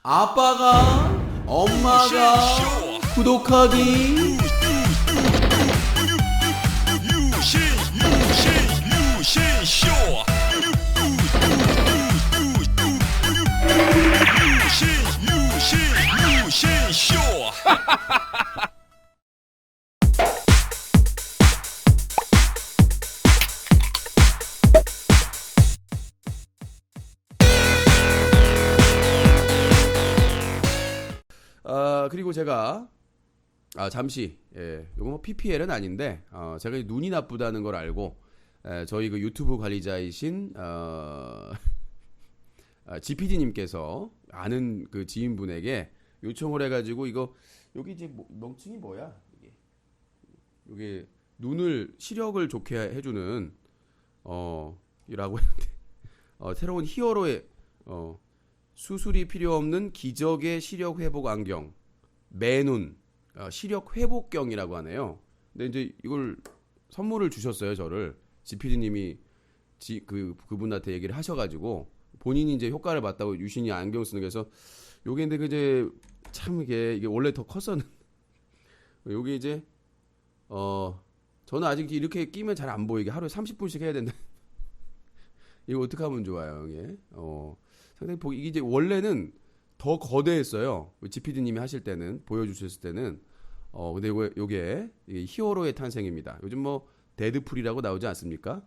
아빠가 엄마가 구독하기 그리고 제가 잠시 이거 뭐 PPL은 아닌데 제가 눈이 나쁘다는 걸 알고 저희 그 유튜브 관리자이신 GPD님께서 아는 그 지인분에게 요청을 해가지고 이거 여기 이제 명칭이 뭐야 이게 눈을 시력을 좋게 해주는 이라고 했는데 새로운 히어로의 수술이 필요 없는 기적의 시력 회복 안경 매눈 시력 회복경이라고 하네요. 근데 이제 이걸 선물을 주셨어요. 저를 GPD님이 그분한테 얘기를 하셔가지고 본인이 이제 효과를 봤다고 유신이 안경 쓰는 게서 요게 근데 이제 참 이게 원래 더 컸었는 요게 이제 저는 아직 이렇게 끼면 잘 안 보이게 하루에 30분씩 해야 된다. 이거 어떻게 하면 좋아요, 이게? 상당히 이게 이제 원래는 더 거대했어요. GPD님이 하실 때는 보여주셨을 때는 근데 요게 히어로의 탄생입니다. 요즘 뭐 데드풀이라고 나오지 않습니까?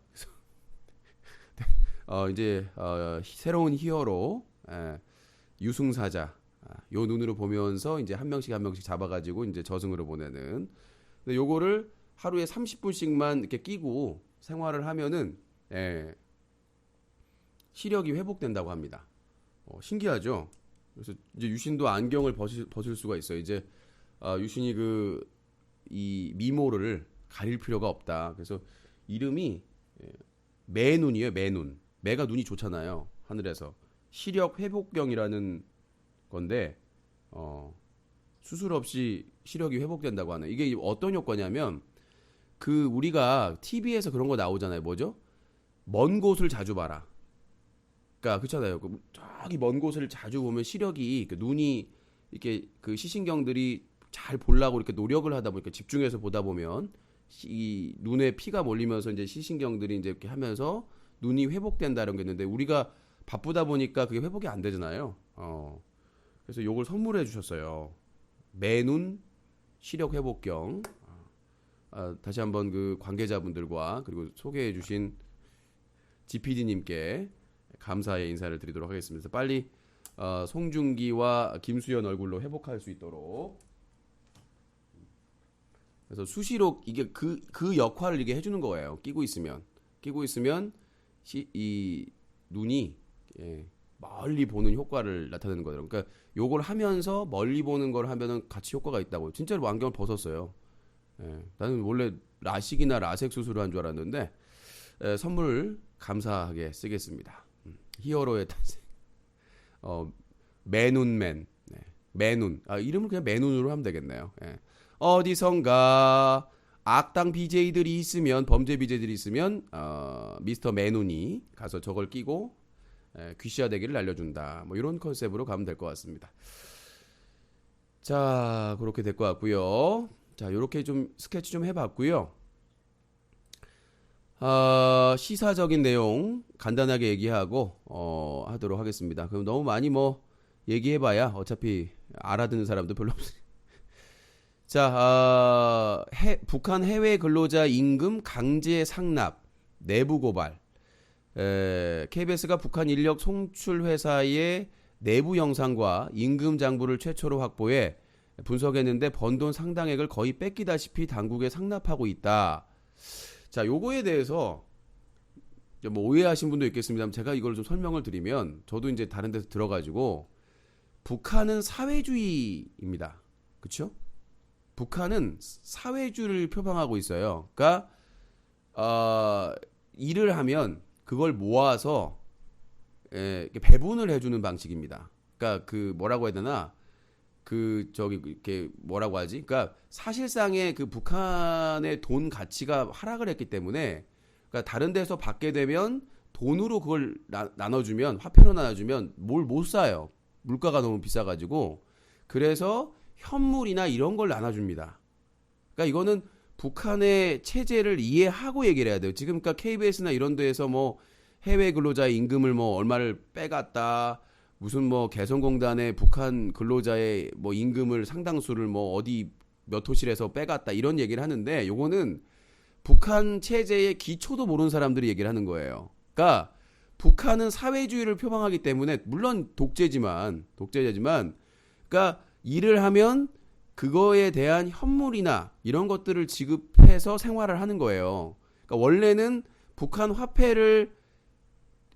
그래서 이제 새로운 히어로 유승사자 요 눈으로 보면서 이제 한 명씩 잡아가지고 이제 저승으로 보내는. 근데 요거를 하루에 30분씩만 이렇게 끼고 생활을 하면은 시력이 회복된다고 합니다. 신기하죠? 그래서 이제 유신도 안경을 벗을 수가 있어요. 이제 유신이 이 미모를 가릴 필요가 없다. 그래서 이름이 매눈이에요. 매눈. 매가 눈이 좋잖아요. 하늘에서 시력 회복경이라는 건데 수술 없이 시력이 회복된다고 하는. 이게 어떤 효과냐면 우리가 TV에서 그런 거 나오잖아요. 뭐죠? 먼 곳을 자주 봐라. 그러니까 그렇잖아요. 저기 먼 곳을 자주 보면 시력이 눈이 이렇게 그 시신경들이 잘 보려고 이렇게 노력을 하다 보니까 집중해서 보다 보면 이 눈에 피가 몰리면서 이제 시신경들이 이제 이렇게 하면서 눈이 회복된다는 게 있는데 우리가 바쁘다 보니까 그게 회복이 안 되잖아요. 그래서 요걸 선물해 주셨어요. 매눈 시력 회복경. 다시 한번 그 관계자분들과 그리고 소개해 주신 GPD님께 감사의 인사를 드리도록 하겠습니다. 빨리 송중기와 김수현 얼굴로 회복할 수 있도록. 그래서 수시로 이게 그 역할을 이게 해주는 거예요. 끼고 있으면 이 눈이 멀리 보는 효과를 나타내는 거예요. 그러니까 요걸 하면서 멀리 보는 걸 하면은 같이 효과가 있다고. 진짜로 안경을 벗었어요. 나는 원래 라식이나 라섹 수술을 한 줄 알았는데 선물 감사하게 쓰겠습니다. 히어로의 탄생. 매눈맨. 매눈. 이름을 그냥 매눈으로 하면 되겠네요. 어디선가 악당 BJ들이 있으면 범죄 BJ들이 있으면 미스터 매눈이 가서 저걸 끼고 귀시화되기를 알려준다. 뭐 이런 컨셉으로 가면 될 것 같습니다. 자, 그렇게 될 것 같고요. 자, 이렇게 좀 스케치 좀 해봤고요. 시사적인 내용 간단하게 얘기하고 하도록 하겠습니다. 그럼 너무 많이 얘기해봐야 어차피 알아듣는 사람도 별로 없으니까. 자, 북한 해외 근로자 임금 강제 상납 내부 고발. KBS가 북한 인력 송출 회사의 내부 영상과 임금 장부를 최초로 확보해 분석했는데 번 돈 상당액을 거의 뺏기다시피 당국에 상납하고 있다. 자, 요거에 대해서 오해하신 분도 있겠습니다만 제가 이걸 좀 설명을 드리면 저도 이제 다른 데서 들어가지고 북한은 사회주의입니다. 그렇죠? 북한은 사회주의를 표방하고 있어요. 그러니까 일을 하면 그걸 모아서 배분을 해주는 방식입니다. 그러니까 뭐라고 해야 되나? 이렇게 뭐라고 하지? 그러니까 사실상의 북한의 돈 가치가 하락을 했기 때문에 그러니까 다른 데서 받게 되면 돈으로 그걸 나눠주면 화폐로 나눠주면 뭘 못 사요. 물가가 너무 비싸가지고 그래서 현물이나 이런 걸 나눠줍니다. 그러니까 이거는 북한의 체제를 이해하고 얘기를 해야 돼요. 지금 그러니까 KBS나 이런 데에서 뭐 해외 근로자의 임금을 뭐 얼마를 빼갔다, 무슨 뭐 개성공단에 북한 근로자의 뭐 임금을 상당수를 뭐 어디 몇 호실에서 빼갔다 이런 얘기를 하는데 요거는 북한 체제의 기초도 모르는 사람들이 얘기를 하는 거예요. 그러니까 북한은 사회주의를 표방하기 때문에 물론 독재지만 그러니까 일을 하면 그거에 대한 현물이나 이런 것들을 지급해서 생활을 하는 거예요. 그러니까 원래는 북한 화폐를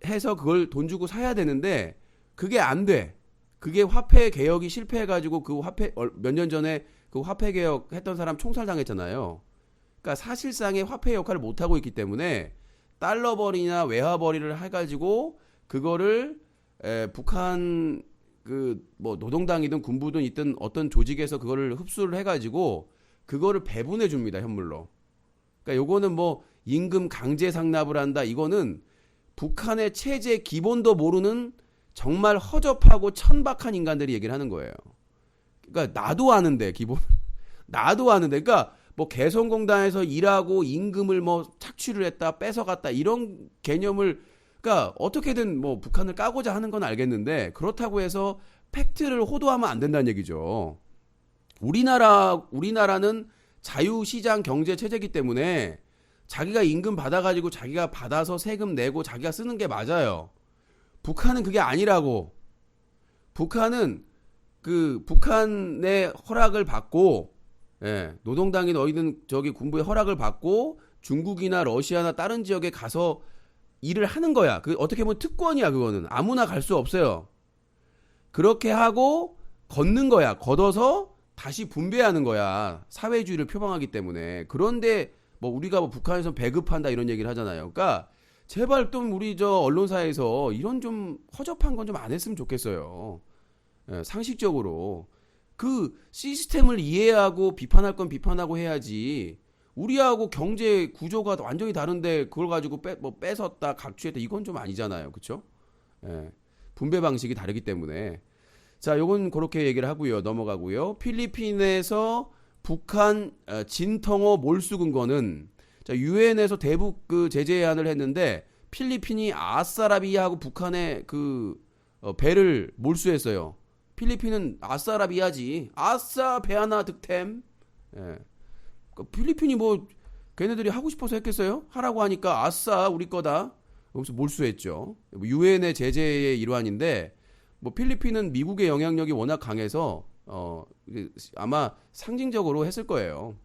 해서 그걸 돈 주고 사야 되는데 그게 안 돼. 그게 화폐 개혁이 실패해가지고 그 화폐 몇 년 전에 그 화폐 개혁 했던 사람 총살당했잖아요. 그러니까 사실상의 화폐 역할을 못 하고 있기 때문에 달러벌이나 외화벌이를 해가지고 그거를 북한 그 뭐 노동당이든 군부든 있든 어떤 조직에서 그거를 흡수를 해가지고 그거를 배분해 줍니다 현물로. 그러니까 요거는 뭐 임금 강제 상납을 한다 이거는 북한의 체제 기본도 모르는 정말 허접하고 천박한 인간들이 얘기를 하는 거예요. 그러니까 나도 아는데 기본 나도 아는데 그러니까 뭐 개성공단에서 일하고 임금을 뭐 착취를 했다 뺏어갔다 이런 개념을 그러니까 어떻게든 뭐 북한을 까고자 하는 건 알겠는데 그렇다고 해서 팩트를 호도하면 안 된다는 얘기죠. 우리나라는 자유시장 경제 체제이기 때문에 자기가 임금 받아가지고 자기가 받아서 세금 내고 자기가 쓰는 게 맞아요. 북한은 그게 아니라고. 북한은 그 북한의 허락을 받고 노동당이 너희는 저기 군부의 허락을 받고 중국이나 러시아나 다른 지역에 가서 일을 하는 거야. 그 어떻게 보면 특권이야 그거는. 아무나 갈 수 없어요. 그렇게 하고 걷는 거야. 걷어서 다시 분배하는 거야. 사회주의를 표방하기 때문에. 그런데 뭐 우리가 뭐 북한에서 배급한다 이런 얘기를 하잖아요. 그러니까 제발 좀 우리 저 언론사에서 이런 좀 허접한 건 좀 안 했으면 좋겠어요. 상식적으로 그 시스템을 이해하고 비판할 건 비판하고 해야지. 우리하고 경제 구조가 완전히 다른데 그걸 가지고 뺏었다 각취했다 이건 좀 아니잖아요. 그렇죠? 분배 방식이 다르기 때문에. 자, 요건 그렇게 얘기를 하고요. 넘어가고요. 필리핀에서 북한 진텅어 몰수 근거는 자, 유엔에서 대북 그 제재안을 했는데 필리핀이 아싸라비아하고 북한의 그 배를 몰수했어요. 필리핀은 아싸라비아지. 아싸 배 하나 득템. 필리핀이 뭐 걔네들이 하고 싶어서 했겠어요? 하라고 하니까 아싸 우리 거다. 그래서 몰수했죠. 유엔의 제재의 일환인데 뭐 필리핀은 미국의 영향력이 워낙 강해서 아마 상징적으로 했을 거예요.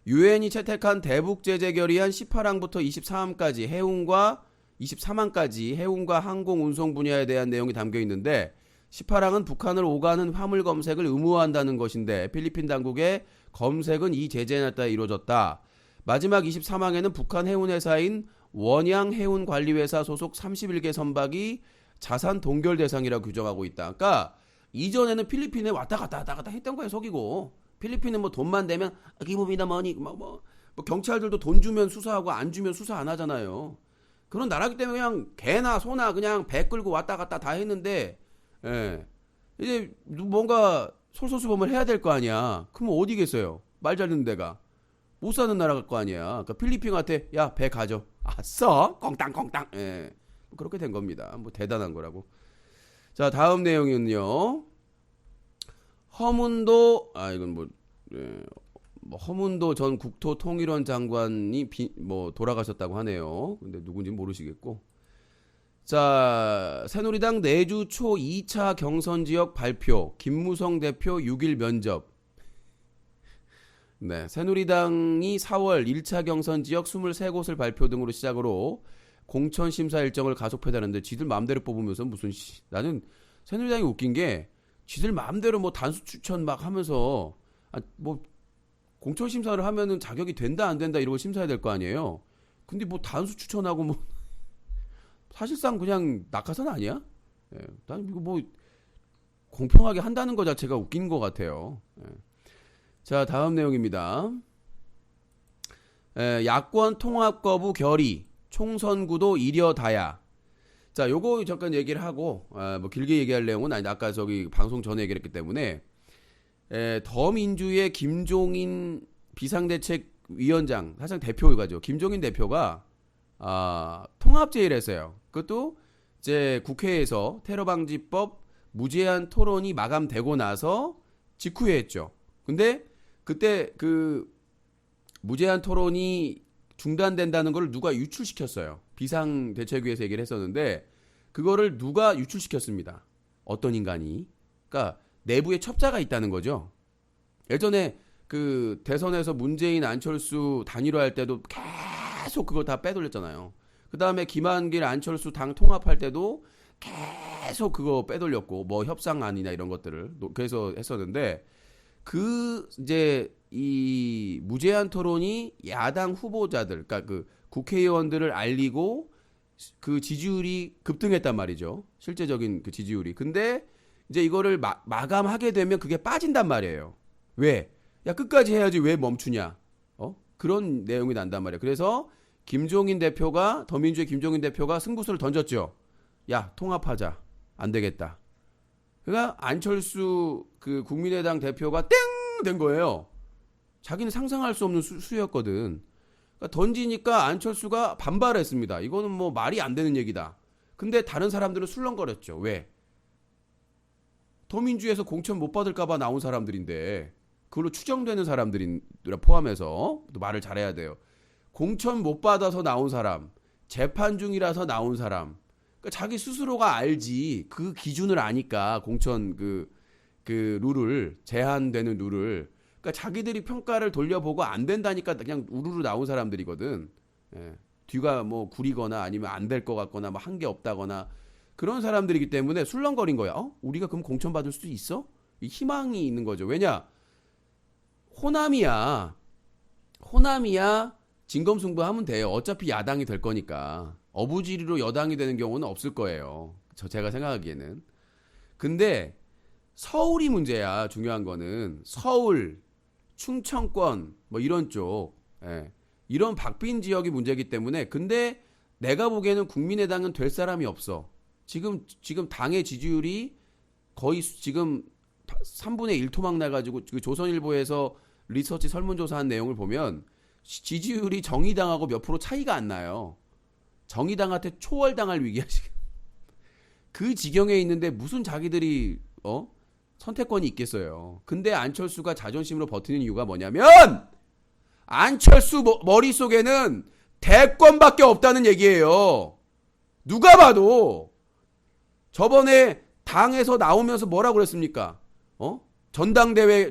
유엔이 채택한 대북 제재 결의안 18항부터 24항까지 해운과 23항까지 해운과 항공 운송 분야에 대한 내용이 담겨 있는데 18항은 북한을 오가는 화물 검색을 의무화한다는 것인데 필리핀 당국의 검색은 이 제재에 따라 이루어졌다. 마지막 23항에는 북한 해운회사인 원양해운관리회사 소속 31개 선박이 자산 동결 대상이라고 규정하고 있다. 그러니까 이전에는 필리핀에 왔다 갔다 했던 거예요. 속이고. 필리핀은 뭐 돈만 되면 기부비나 머니 뭐 경찰들도 돈 주면 수사하고 안 주면 수사 안 하잖아요. 그런 나라기 때문에 그냥 개나 소나 그냥 배 끌고 왔다 갔다 다 했는데 이제 뭔가 솔선수범을 해야 될 거 아니야. 그럼 어디겠어요? 말 잘 듣는 데가. 못 사는 나라일 거 아니야. 그러니까 필리핀한테 야, 배 가져. 써? 꽁땅꽁땅. 그렇게 된 겁니다. 뭐 대단한 거라고. 자, 다음 내용은요. 허문도 이건 허문도 전 국토통일원 장관이 돌아가셨다고 하네요. 근데 누군지 모르시겠고. 자, 새누리당 내주 초 2차 경선 지역 발표. 김무성 대표 6일 면접. 네, 새누리당이 4월 1차 경선 지역 23곳을 발표 등으로 시작으로 공천 심사 일정을 가속해다는데 지들 마음대로 뽑으면서 나는 새누리당이 웃긴 게 지들 마음대로 뭐 단수 추천 막 하면서 뭐 공천 심사를 하면은 자격이 된다 안 된다 이러고 심사해야 될 거 아니에요. 근데 뭐 단수 추천하고 뭐 사실상 그냥 낙하산 아니야? 난 이거 뭐 공평하게 한다는 거 자체가 웃긴 것 같아요. 자, 다음 내용입니다. 야권 통합 거부 결의 총선 구도 이려다야. 자, 요거 잠깐 얘기를 하고 뭐 길게 얘기할 내용은 아닌데 아까 저기 방송 전에 얘기를 했기 때문에 더민주의 김종인 비상대책위원장 사실 대표가죠. 김종인 대표가 통합제의를 했어요. 그것도 이제 국회에서 테러방지법 무제한 토론이 마감되고 나서 직후에 했죠. 근데 그때 그 무제한 토론이 중단된다는 걸 누가 유출시켰어요. 비상대책위에서 얘기를 했었는데 그거를 누가 유출시켰습니다. 어떤 인간이. 그러니까 내부에 첩자가 있다는 거죠. 예전에 그 대선에서 문재인 안철수 단일화할 때도 계속 그걸 다 빼돌렸잖아요. 그 다음에 김한길 안철수 당 통합할 때도 계속 그거 빼돌렸고 뭐 협상안이나 이런 것들을 그래서 했었는데 그 이제 이 무제한 토론이 야당 후보자들 그러니까 그 국회의원들을 알리고 그 지지율이 급등했단 말이죠. 실제적인 그 지지율이. 근데 이제 이거를 마감하게 되면 그게 빠진단 말이에요. 왜? 야 끝까지 해야지 왜 멈추냐? 그런 내용이 난단 말이에요. 그래서 김종인 대표가 더민주의 김종인 대표가 승부수를 던졌죠. 야 통합하자. 안 되겠다. 그러니까 안철수 그 국민의당 대표가 땡 된 거예요. 자기는 상상할 수 없는 수였거든. 그러니까 던지니까 안철수가 반발했습니다. 이거는 뭐 말이 안 되는 얘기다. 근데 다른 사람들은 술렁거렸죠. 왜? 더민주에서 공천 못 받을까봐 나온 사람들인데 그걸로 추정되는 사람들이 포함해서 또 말을 잘해야 돼요. 공천 못 받아서 나온 사람, 재판 중이라서 나온 사람. 그러니까 자기 스스로가 알지 그 기준을 아니까 공천 그 룰을 제한되는 룰을 그러니까 자기들이 평가를 돌려보고 안 된다니까 그냥 우르르 나온 사람들이거든. 예. 뒤가 뭐 구리거나 아니면 안 될 것 같거나 뭐 한 게 없다거나 그런 사람들이기 때문에 술렁거린 거야. 우리가 그럼 공천 받을 수도 있어? 이 희망이 있는 거죠. 왜냐? 호남이야 진검승부하면 돼요. 어차피 야당이 될 거니까. 어부지리로 여당이 되는 경우는 없을 거예요. 제가 생각하기에는. 근데 서울이 문제야. 중요한 거는 서울, 충청권 뭐 이런 쪽 이런 박빈 지역이 문제이기 때문에 근데 내가 보기에는 국민의당은 될 사람이 없어. 지금 당의 지지율이 거의 지금 3분의 1 토막 나가지고 그 조선일보에서 리서치 설문조사한 내용을 보면 지지율이 정의당하고 몇 프로 차이가 안 나요. 정의당한테 초월당할 위기야 지금. 그 지경에 있는데 무슨 자기들이 선택권이 있겠어요. 근데 안철수가 자존심으로 버티는 이유가 뭐냐면 안철수 머릿속에는 대권밖에 없다는 얘기예요. 누가 봐도 저번에 당에서 나오면서 뭐라고 그랬습니까?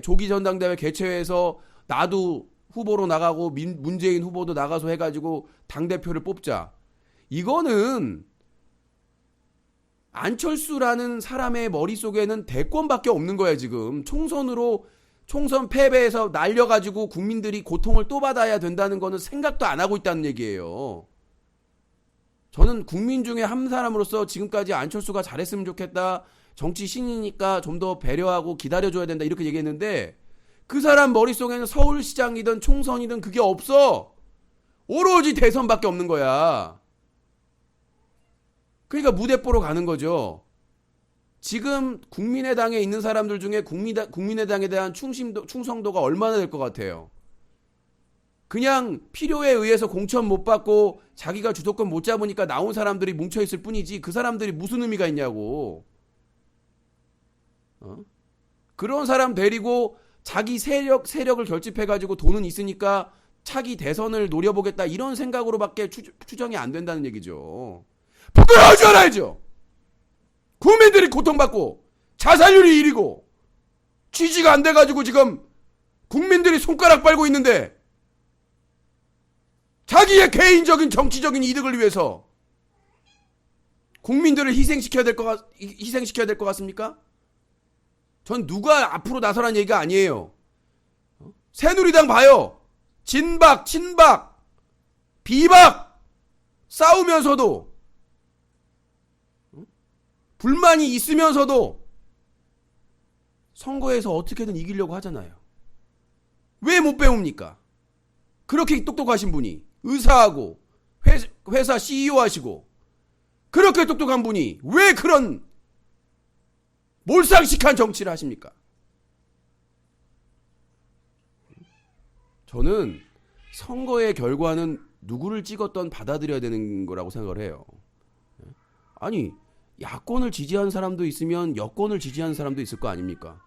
조기 전당대회 개최해서 나도 후보로 나가고 문재인 후보도 나가서 해가지고 당대표를 뽑자. 이거는 안철수라는 사람의 머릿속에는 대권밖에 없는 거야 지금. 총선 패배해서 날려가지고 국민들이 고통을 또 받아야 된다는 거는 생각도 안 하고 있다는 얘기예요. 저는 국민 중에 한 사람으로서 지금까지 안철수가 잘했으면 좋겠다. 정치 신이니까 좀 더 배려하고 기다려줘야 된다 이렇게 얘기했는데 그 사람 머릿속에는 서울시장이든 총선이든 그게 없어. 오로지 대선밖에 없는 거야. 그러니까 무대뽀로 가는 거죠. 지금 국민의당에 있는 사람들 중에 국민의당에 대한 충성도가 얼마나 될 것 같아요. 그냥 필요에 의해서 공천 못 받고 자기가 주도권 못 잡으니까 나온 사람들이 뭉쳐있을 뿐이지 그 사람들이 무슨 의미가 있냐고. 그런 사람 데리고 자기 세력을 결집해가지고 돈은 있으니까 차기 대선을 노려보겠다 이런 생각으로밖에 추정이 안 된다는 얘기죠. 부끄러워하지 말아야죠. 국민들이 고통받고 자살률이 1위고 취지가 안 돼가지고 지금 국민들이 손가락 빨고 있는데 자기의 개인적인 정치적인 이득을 위해서 국민들을 희생시켜야 될 것 같습니까? 전 누가 앞으로 나서라는 얘기가 아니에요. 새누리당 봐요. 진박, 친박, 비박 싸우면서도 불만이 있으면서도 선거에서 어떻게든 이기려고 하잖아요. 왜 못 배웁니까? 그렇게 똑똑하신 분이 의사하고 회사 CEO 하시고 그렇게 똑똑한 분이 왜 그런 몰상식한 정치를 하십니까? 저는 선거의 결과는 누구를 찍었던 받아들여야 되는 거라고 생각을 해요. 아니, 야권을 지지하는 사람도 있으면 여권을 지지하는 사람도 있을 거 아닙니까?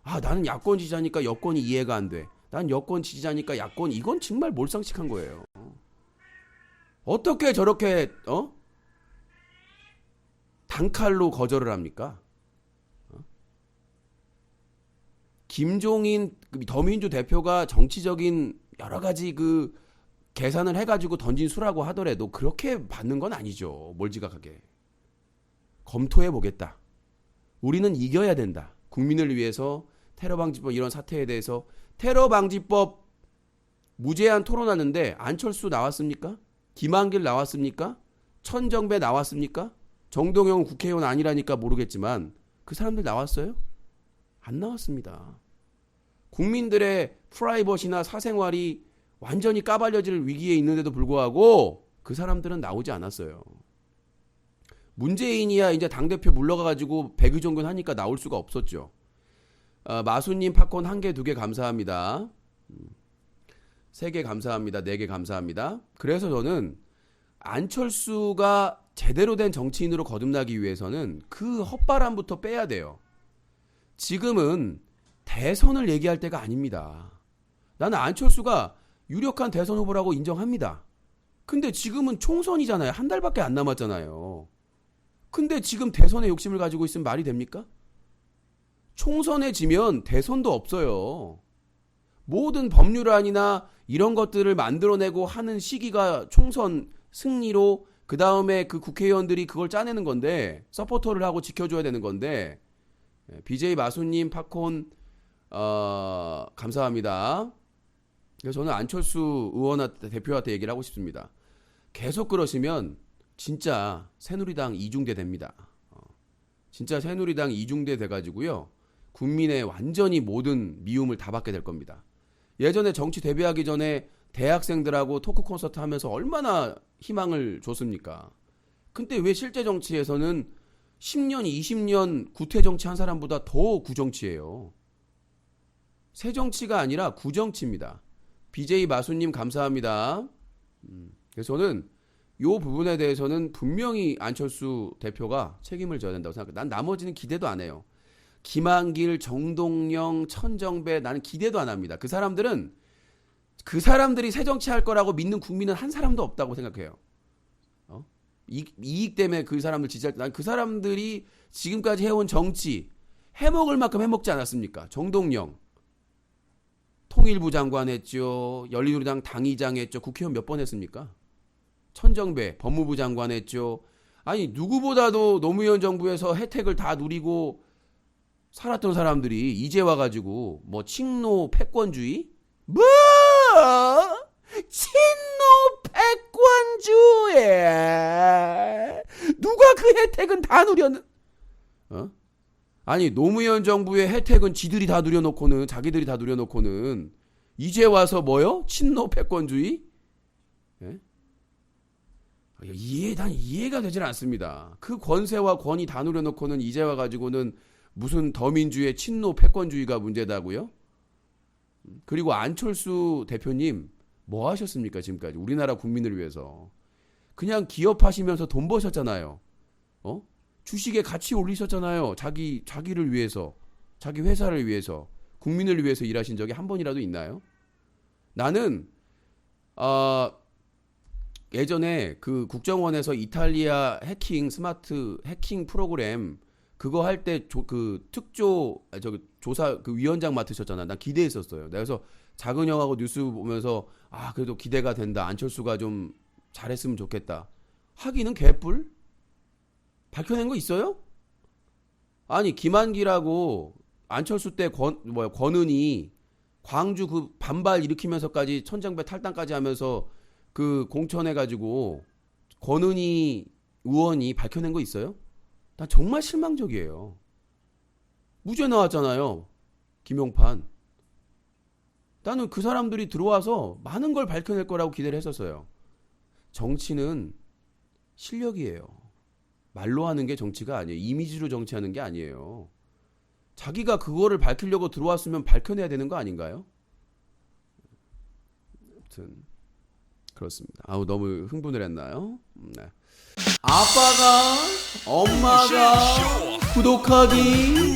아, 나는 야권 지지자니까 여권이 이해가 안 돼. 난 여권 지지자니까 야권. 이건 정말 몰상식한 거예요. 어떻게 저렇게 단칼로 거절을 합니까? 김종인 더민주 대표가 정치적인 여러 가지 그 계산을 해가지고 던진 수라고 하더라도 그렇게 받는 건 아니죠. 몰지각하게. 검토해 보겠다. 우리는 이겨야 된다. 국민을 위해서 테러방지법 이런 사태에 대해서 테러방지법 무제한 토론하는데 안철수 나왔습니까? 김한길 나왔습니까? 천정배 나왔습니까? 정동영 국회의원 아니라니까 모르겠지만 그 사람들 나왔어요? 안 나왔습니다. 국민들의 프라이버시나 사생활이 완전히 까발려질 위기에 있는데도 불구하고 그 사람들은 나오지 않았어요. 문재인이야 이제 당대표 물러가가지고 백의종군 하니까 나올 수가 없었죠. 마수님 팝콘 1개, 2개 감사합니다. 3개 감사합니다. 4개 감사합니다. 그래서 저는 안철수가 제대로 된 정치인으로 거듭나기 위해서는 그 헛바람부터 빼야 돼요. 지금은 대선을 얘기할 때가 아닙니다. 나는 안철수가 유력한 대선 후보라고 인정합니다. 근데 지금은 총선이잖아요. 한 달밖에 안 남았잖아요. 근데 지금 대선에 욕심을 가지고 있으면 말이 됩니까? 총선에 지면 대선도 없어요. 모든 법률안이나 이런 것들을 만들어내고 하는 시기가 총선 승리로 그 다음에 그 국회의원들이 그걸 짜내는 건데 서포터를 하고 지켜줘야 되는 건데 BJ 마수님 팝콘 감사합니다. 그래서 저는 안철수 의원한테 대표한테 얘기를 하고 싶습니다. 계속 그러시면 진짜 새누리당 이중대 됩니다. 진짜 새누리당 이중대 돼가지고요. 국민의 완전히 모든 미움을 다 받게 될 겁니다. 예전에 정치 데뷔하기 전에 대학생들하고 토크 콘서트 하면서 얼마나 희망을 줬습니까? 근데 왜 실제 정치에서는 10년, 20년 구태 정치 한 사람보다 더 구정치예요. 새 정치가 아니라 구정치입니다. BJ 마수님 감사합니다. 그래서 저는 이 부분에 대해서는 분명히 안철수 대표가 책임을 져야 된다고 생각해요. 난 나머지는 기대도 안 해요. 김한길, 정동영, 천정배 나는 기대도 안 합니다. 그 사람들이 새 정치할 거라고 믿는 국민은 한 사람도 없다고 생각해요. 이익 때문에 그 사람을 지지할 때 난 그 사람들이 지금까지 해온 정치 해먹을 만큼 해먹지 않았습니까? 정동영 통일부 장관 했죠. 열린우리당 당의장 했죠. 국회의원 몇 번 했습니까? 천정배 법무부 장관 했죠. 아니 누구보다도 노무현 정부에서 혜택을 다 누리고 살았던 사람들이 이제 와가지고 뭐 친노 패권주의? 뭐 친노 패권주의 누가 그 혜택은 다 누렸는 아니 노무현 정부의 혜택은 지들이 다 누려놓고는 자기들이 다 누려놓고는 이제 와서 뭐요? 친노 패권주의? 예? 난 이해가 되질 않습니다. 그 권세와 권위 다 누려놓고는 이제 와가지고는 무슨 더민주의 친노 패권주의가 문제다고요? 그리고 안철수 대표님 뭐 하셨습니까 지금까지 우리나라 국민을 위해서? 그냥 기업하시면서 돈 버셨잖아요. 주식에 가치 올리셨잖아요. 자기를 위해서, 자기 회사를 위해서, 국민을 위해서 일하신 적이 한 번이라도 있나요? 나는 예전에 그 국정원에서 이탈리아 스마트 해킹 프로그램 그거 할 때 그 조사 그 위원장 맡으셨잖아. 난 기대했었어요. 그래서 자근형하고 뉴스 보면서 그래도 기대가 된다. 안철수가 좀 잘했으면 좋겠다. 하기는 개뿔? 밝혀낸 거 있어요? 아니 김한길하고 안철수 때 권은희 광주 그 반발 일으키면서까지 천정배 탈당까지 하면서 그 공천해가지고 권은희 의원이 밝혀낸 거 있어요? 난 정말 실망적이에요. 무죄 나왔잖아요. 김용판. 나는 그 사람들이 들어와서 많은 걸 밝혀낼 거라고 기대를 했었어요. 정치는 실력이에요. 말로 하는 게 정치가 아니에요. 이미지로 정치하는 게 아니에요. 자기가 그거를 밝히려고 들어왔으면 밝혀내야 되는 거 아닌가요? 아무튼 그렇습니다. 아우 너무 흥분을 했나요? 네. 아빠가 엄마가 구독하기